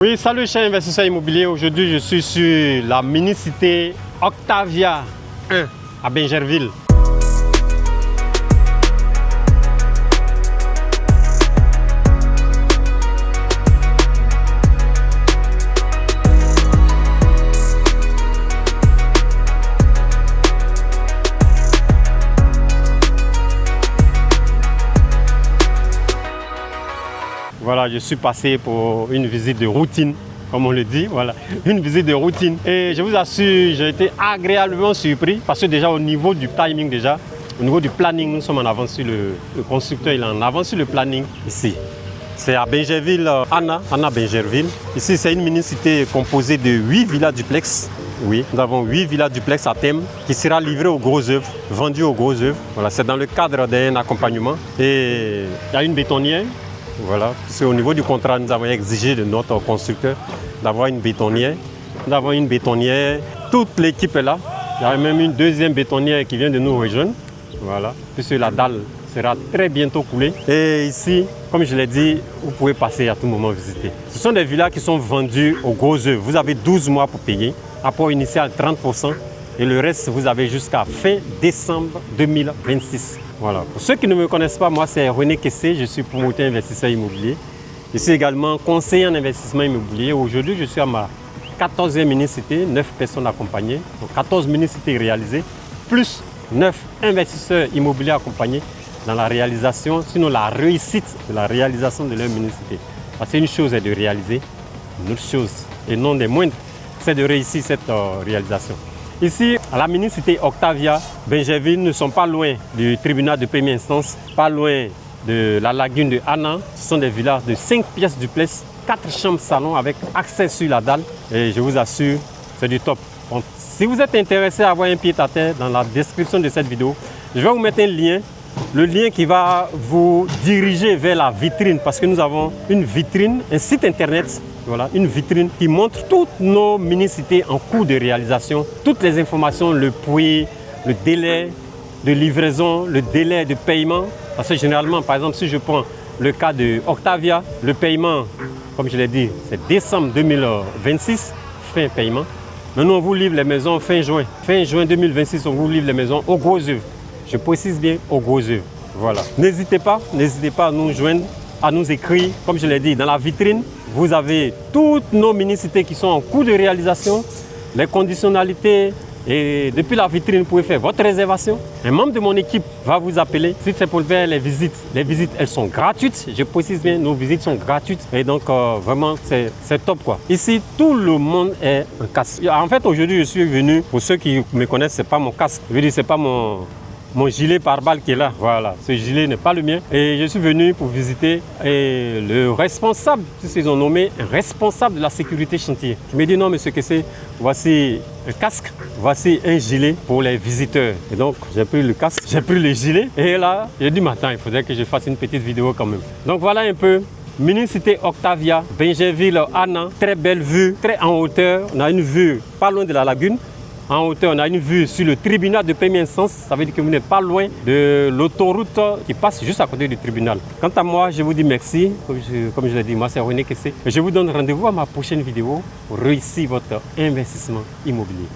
Oui, salut chers investisseurs immobiliers. Aujourd'hui, je suis sur la mini-cité Octavia 1 à Bingerville. Voilà, je suis passé pour une visite de routine, comme on le dit, voilà, une visite de routine. Et je vous assure, j'ai été agréablement surpris parce que déjà au niveau du timing, au niveau du planning, nous sommes en avance sur le constructeur, il est en avance sur le planning ici. C'est à Bingerville, Anna Bingerville. Ici, c'est une mini-cité composée de 8 villas duplex. Oui, nous avons 8 villas duplex à thème qui sera livrée aux gros œuvres, vendues aux gros œuvres. Voilà, c'est dans le cadre d'un accompagnement. Et il y a une bétonnière. Voilà, c'est au niveau du contrat, nous avons exigé de notre constructeur d'avoir une bétonnière. Nous avons une bétonnière, toute l'équipe est là. Il y a même une deuxième bétonnière qui vient de nous rejoindre. Voilà, puisque la dalle sera très bientôt coulée. Et ici, comme je l'ai dit, vous pouvez passer à tout moment visiter. Ce sont des villas qui sont vendues aux gros œuvres. Vous avez 12 mois pour payer, apport initial 30%. Et le reste, vous avez jusqu'à fin décembre 2026. Voilà. Pour ceux qui ne me connaissent pas, moi c'est René Kessé, je suis promoteur investisseur immobilier. Je suis également conseiller en investissement immobilier. Aujourd'hui, je suis à ma 14e mini-cité, 9 personnes accompagnées, donc 14 mini-cités réalisées, plus 9 investisseurs immobiliers accompagnés dans la réalisation, sinon la réussite de la réalisation de leur mini-cité. Parce qu'une chose est de réaliser, une autre chose, et non des moindres, c'est de réussir cette réalisation. Ici, à la mini-cité Octavia, Bingerville, nous ne sommes pas loin du tribunal de première instance, pas loin de la lagune de Anna. Ce sont des villas de 5 pièces duplex, 4 chambres salon avec accès sur la dalle. Et je vous assure, c'est du top. Donc, si vous êtes intéressé à avoir un pied-à-terre, dans la description de cette vidéo, je vais vous mettre un lien. Le lien qui va vous diriger vers la vitrine parce que nous avons une vitrine, un site internet. Voilà, une vitrine qui montre toutes nos mini-cités en cours de réalisation, toutes les informations, le prix, le délai de livraison, le délai de paiement. Parce que généralement, par exemple, si je prends le cas de Octavia, le paiement, comme je l'ai dit, c'est décembre 2026, fin paiement. Mais nous, on vous livre les maisons fin juin. Fin juin 2026, on vous livre les maisons aux gros œuvres. Je précise bien aux gros œuvres. Voilà. N'hésitez pas à nous joindre, à nous écrire, comme je l'ai dit, dans la vitrine. Vous avez toutes nos mini-cités qui sont en cours de réalisation, les conditionnalités et depuis la vitrine, vous pouvez faire votre réservation. Un membre de mon équipe va vous appeler. Si c'est pour faire les visites, elles sont gratuites. Je précise bien, nos visites sont gratuites et donc vraiment c'est top quoi. Ici, tout le monde est un casque. En fait, aujourd'hui, je suis venu, pour ceux qui me connaissent, c'est pas mon casque. Je veux dire, c'est pas mon gilet pare-balles qui est là, voilà, ce gilet n'est pas le mien. Et je suis venu pour visiter et le responsable, ils ont nommé un responsable de la sécurité chantier. Je me dis non monsieur Kessé, voici un casque, voici un gilet pour les visiteurs. Et donc j'ai pris le casque, j'ai pris le gilet et là j'ai dit attends, il faudrait que je fasse une petite vidéo quand même. Donc voilà un peu. Mini-cité Octavia, Bingerville, Anna, très belle vue, très en hauteur. On a une vue pas loin de la lagune. En hauteur, on a une vue sur le tribunal de première instance. Ça veut dire que vous n'êtes pas loin de l'autoroute qui passe juste à côté du tribunal. Quant à moi, je vous dis merci. Comme je l'ai dit, moi c'est René Kessé. Je vous donne rendez-vous à ma prochaine vidéo pour réussir votre investissement immobilier.